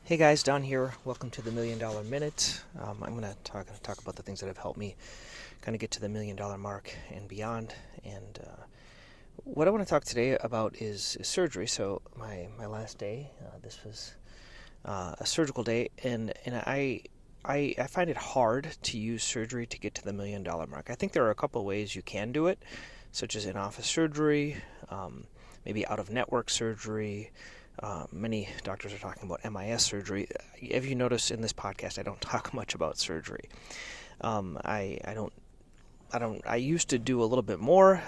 Hey guys, Don here. Welcome to the $1 Million Minute. I'm going to talk about the things that have helped me kind of get to the $1 million mark and beyond. And what I want to talk today about is surgery. So my last day, this was a surgical day, and I find it hard to use surgery to get to the $1 million mark. I think there are a couple of ways you can do it, such as in-office surgery, maybe out-of-network surgery. Many doctors are talking about MIS surgery. If you notice in this podcast, I don't talk much about surgery. I used to do a little bit more.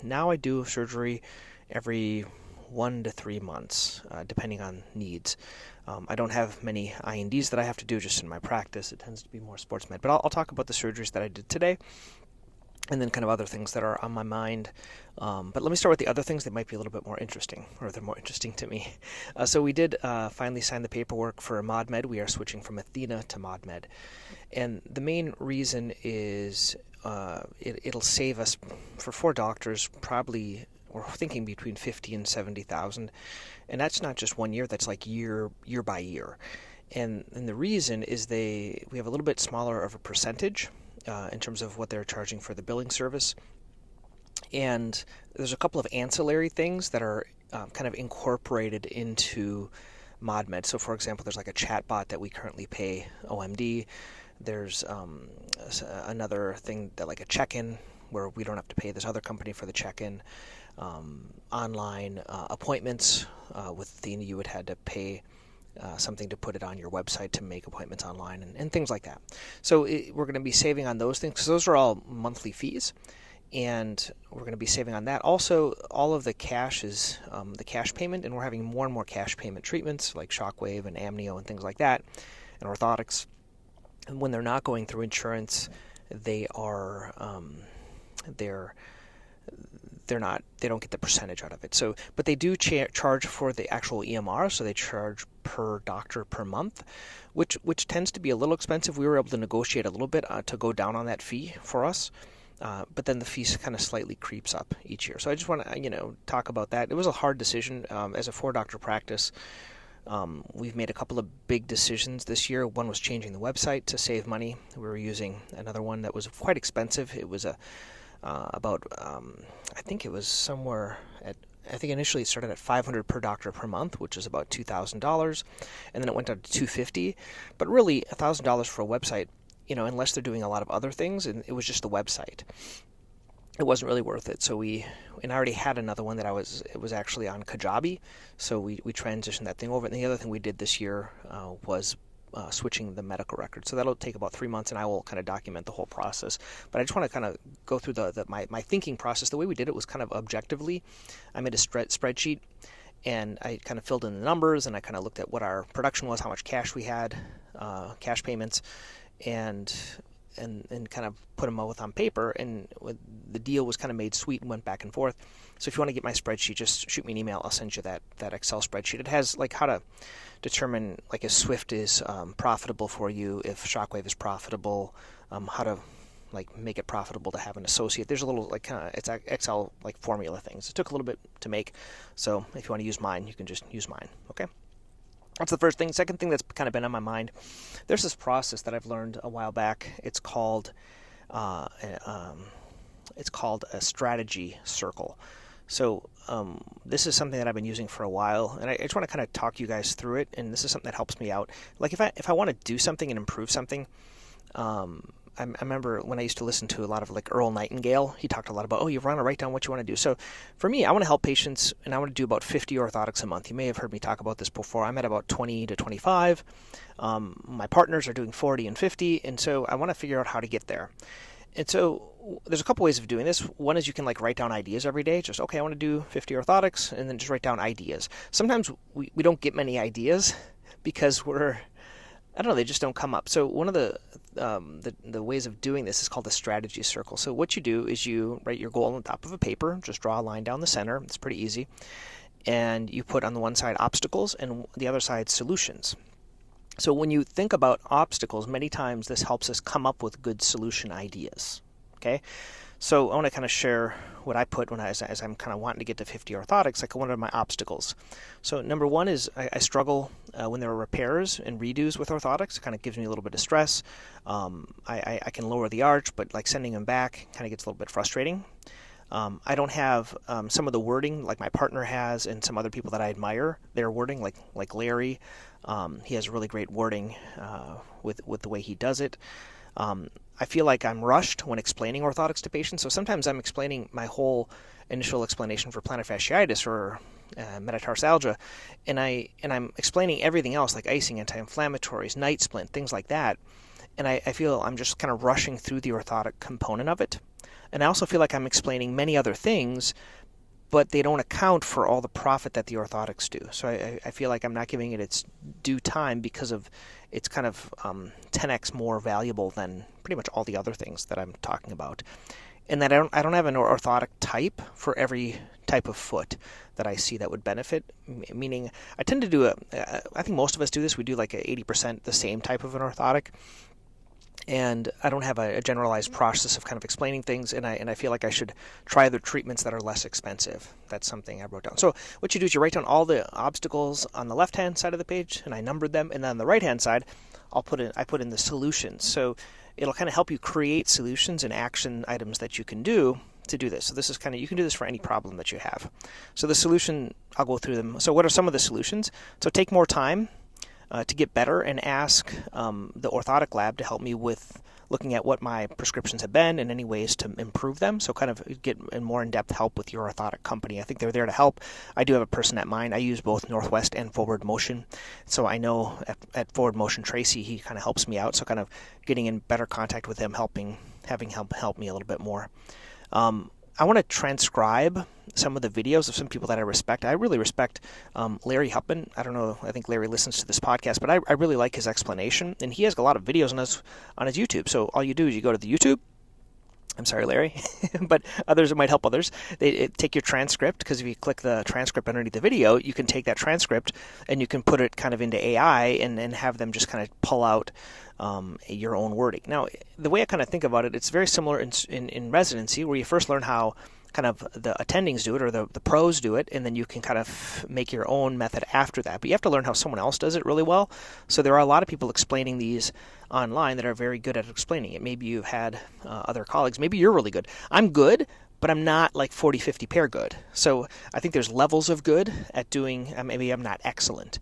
Now I do surgery every 1 to 3 months, depending on needs. I don't have many INDs that I have to do just in my practice. It tends to be more sports med. But I'll talk about the surgeries that I did today, and then kind of other things that are on my mind. But let me start with the other things that might be a little bit more interesting, or they're more interesting to me. So we did finally sign the paperwork for ModMed. We are switching from Athena to ModMed. And the main reason is it'll save us, for 4 doctors, probably, we're thinking between 50 and 70,000. And that's not just 1 year, that's like year by year. And the reason is we have a little bit smaller of a percentage in terms of what they're charging for the billing service. And there's a couple of ancillary things that are kind of incorporated into ModMed. So for example, there's like a chatbot that we currently pay OMD. There's another thing that like a check-in where we don't have to pay this other company for the check-in. Online appointments with Athena, you would have to pay something to put it on your website to make appointments online and things like that. So we're going to be saving on those things because those are all monthly fees, and we're going to be saving on that. Also, all of the cash is the cash payment, and we're having more and more cash payment treatments like shockwave and amnio and things like that, and orthotics. And when they're not going through insurance, they don't get the percentage out of it. So, but they do charge for the actual EMR, so they charge per doctor per month, which tends to be a little expensive. We were able to negotiate a little bit to go down on that fee for us, but then the fee kind of slightly creeps up each year. So I just want to talk about that. It was a hard decision as a 4-doctor practice. We've made a couple of big decisions this year. One was changing the website to save money. We were using another one that was quite expensive. It was I think it was somewhere I think initially it started at $500 per doctor per month, which is about $2,000, and then it went down to $250. But really, $1,000 for a website, unless they're doing a lot of other things, and it was just the website, it wasn't really worth it. So I already had another one that it was actually on Kajabi, so we transitioned that thing over. And the other thing we did this year was switching the medical record. So that'll take about 3 months, and I will kind of document the whole process. But I just want to kind of go through my thinking process. The way we did it was kind of objectively. I made a spreadsheet, and I kind of filled in the numbers, and I kind of looked at what our production was, how much cash we had, cash payments, and kind of put them both on paper, and the deal was kind of made sweet and went back and forth. So if you want to get my spreadsheet, just shoot me an email. I'll send you that Excel spreadsheet. It has like how to determine like if Swift is profitable for you, if Shockwave is profitable, how to like make it profitable to have an associate. There's a little like kind of it's Excel like formula things. It took a little bit to make, so if you want to use mine, you can just use mine. Okay. That's the first thing. Second thing that's kind of been on my mind, there's this process that I've learned a while back. It's called a strategy circle. So this is something that I've been using for a while, and I just want to kind of talk you guys through it. And this is something that helps me out. Like if I want to do something and improve something, I remember when I used to listen to a lot of like Earl Nightingale, he talked a lot about, you want to write down what you want to do. So for me, I want to help patients, and I want to do about 50 orthotics a month. You may have heard me talk about this before. I'm at about 20 to 25. My partners are doing 40 and 50, and so I want to figure out how to get there. And so there's a couple ways of doing this. One is you can like write down ideas every day. Just, I want to do 50 orthotics, and then just write down ideas. Sometimes we don't get many ideas because they just don't come up. So one of the ways of doing this is called the strategy circle. So what you do is you write your goal on the top of a paper, just draw a line down the center. It's pretty easy. And you put on the one side obstacles and the other side solutions. So when you think about obstacles, many times this helps us come up with good solution ideas. Okay? So I want to kind of share what I put as I'm kind of wanting to get to 50 orthotics, like one of my obstacles. So number one is I struggle when there are repairs and redos with orthotics. It kind of gives me a little bit of stress. I can lower the arch, but like sending them back kind of gets a little bit frustrating. I don't have some of the wording like my partner has and some other people that I admire. Their wording, like Larry, he has really great wording with the way he does it. I feel like I'm rushed when explaining orthotics to patients. So sometimes I'm explaining my whole initial explanation for plantar fasciitis or metatarsalgia, and I'm explaining everything else like icing, anti-inflammatories, night splint, things like that. And I feel I'm just kind of rushing through the orthotic component of it. And I also feel like I'm explaining many other things, but they don't account for all the profit that the orthotics do. So I feel like I'm not giving it its due time because of it's kind of 10x more valuable than pretty much all the other things that I'm talking about. And that I don't have an orthotic type for every type of foot that I see that would benefit. Meaning, I tend to do I think most of us do this. We do like 80% the same type of an orthotic. And I don't have a generalized process of kind of explaining things, and I feel like I should try other treatments that are less expensive. That's something I wrote down. So what you do is you write down all the obstacles on the left-hand side of the page, and I numbered them, and then on the right-hand side, I put in the solutions. So it'll kind of help you create solutions and action items that you can do to do this. So this is kind of, you can do this for any problem that you have. So the solution, I'll go through them. So what are some of the solutions? So take more time to get better and ask the orthotic lab to help me with looking at what my prescriptions have been and any ways to improve them. So kind of get more in-depth help with your orthotic company. I think they're there to help. I do have a person at mine. I use both Northwest and Forward Motion. So I know at Forward Motion, Tracy, he kind of helps me out. So kind of getting in better contact with him, having him help me a little bit more. I want to transcribe some of the videos of some people that I respect. I really respect Larry Huppman. I don't know, I think Larry listens to this podcast, but I really like his explanation. And he has a lot of videos on his YouTube. So all you do is you go to the YouTube. I'm sorry, Larry, but others, it might help others. They take your transcript, because if you click the transcript underneath the video, you can take that transcript and you can put it kind of into AI and have them just kind of pull out your own wording. Now, the way I kind of think about it, it's very similar in residency, where you first learn how kind of the attendings do it, or the pros do it, and then you can kind of make your own method after that. But you have to learn how someone else does it really well. So there are a lot of people explaining these online that are very good at explaining it. Maybe you've had other colleagues. Maybe you're really good. I'm good, but I'm not like 40-50 pair good. So I think there's levels of good at doing, maybe I'm not excellent.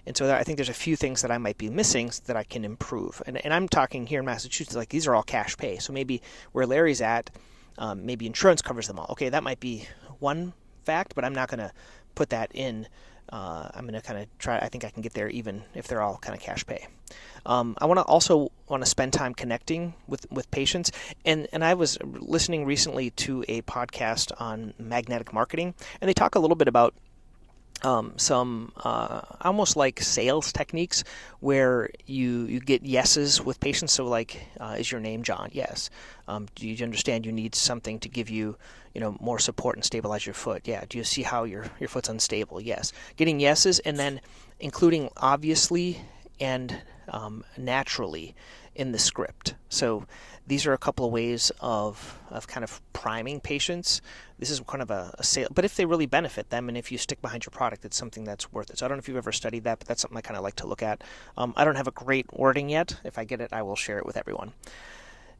And so I think there's a few things that I might be missing that I can improve. And I'm talking here in Massachusetts, like these are all cash pay. So maybe where Larry's at, maybe insurance covers them all. Okay, that might be one fact, but I'm not going to put that in. I'm going to kind of try. I think I can get there even if they're all kind of cash pay. I want to spend time connecting with patients. And I was listening recently to a podcast on magnetic marketing, and they talk a little bit about some almost like sales techniques where you get yeses with patients. So like, is your name John? Yes. Do you understand you need something to give you, more support and stabilize your foot? Yeah. Do you see how your foot's unstable? Yes. Getting yeses, and then including obviously and naturally in the script. So these are a couple of ways of kind of priming patients. This is kind of a sale, but if they really benefit them, and if you stick behind your product, it's something that's worth it. So I don't know if you've ever studied that, but that's something I kind of like to look at. I don't have a great wording yet. If I get it, I will share it with everyone.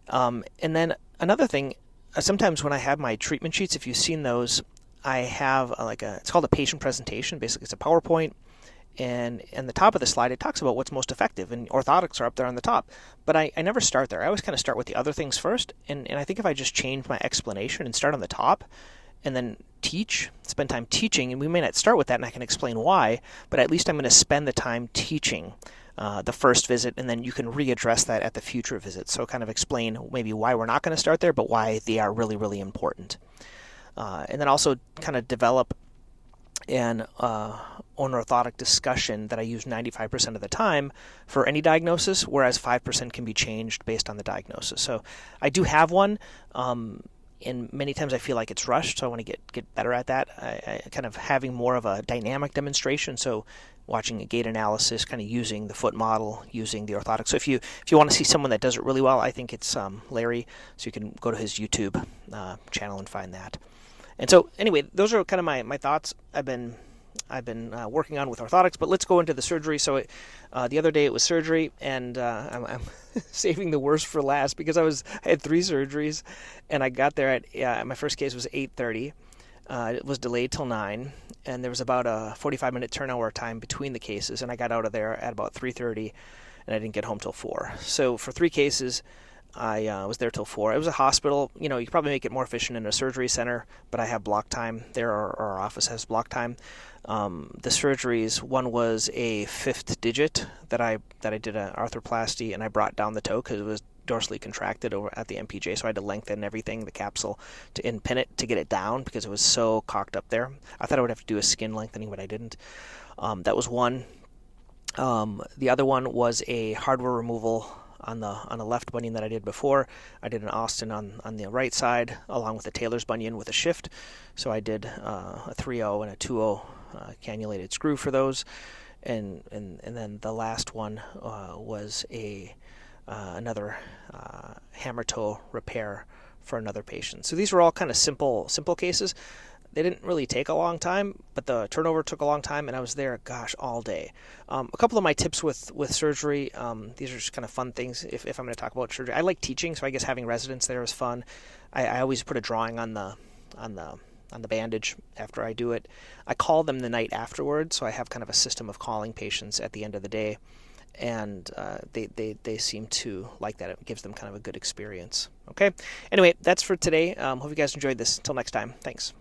And then another thing, sometimes when I have my treatment sheets, if you've seen those, I have it's called a patient presentation. Basically, it's a PowerPoint. And in the top of the slide, it talks about what's most effective, and orthotics are up there on the top. But I never start there. I always kind of start with the other things first, and I think if I just change my explanation and start on the top, and then spend time teaching, and we may not start with that, and I can explain why, but at least I'm going to spend the time teaching the first visit, and then you can readdress that at the future visit. So kind of explain maybe why we're not going to start there, but why they are really, really important. And then also kind of develop an orthotic discussion that I use 95% of the time for any diagnosis, whereas 5% can be changed based on the diagnosis. So I do have one. and many times I feel like it's rushed, so I want to get better at that. I kind of having more of a dynamic demonstration, so watching a gait analysis, kind of using the foot model, using the orthotics. So if you want to see someone that does it really well, I think it's Larry, so you can go to his YouTube channel and find that. And so anyway, those are kind of my thoughts I've been working on with orthotics, but let's go into the surgery. So the other day it was surgery, and I'm saving the worst for last because I had 3 surgeries, and I got there at my first case was 8:30. It was delayed till 9, and there was about a 45-minute turnover time between the cases, and I got out of there at about 3:30, and I didn't get home till 4. So for 3 cases, I was there till 4. It was a hospital. You could probably make it more efficient in a surgery center, but I have block time there, or our office has block time. The surgeries, one was a 5th digit that I did an arthroplasty, and I brought down the toe because it was dorsally contracted over at the MPJ, so I had to lengthen everything, the capsule, and pin it to get it down because it was so cocked up there. I thought I would have to do a skin lengthening, but I didn't. That was one. The other one was a hardware removal on the left bunion that I did before. I did an Austin on the right side, along with a Taylor's bunion with a shift. So I did a 3.0 and a 2.0 cannulated screw for those, and then the last one was another hammer toe repair for another patient. So these were all kind of simple cases. They didn't really take a long time, but the turnover took a long time, and I was there, all day. A couple of my tips with surgery, these are just kind of fun things if I'm going to talk about surgery. I like teaching, so I guess having residents there is fun. I always put a drawing on the bandage after I do it. I call them the night afterwards, so I have kind of a system of calling patients at the end of the day, and they seem to like that. It gives them kind of a good experience. Okay? Anyway, that's for today. Hope you guys enjoyed this. Until next time. Thanks.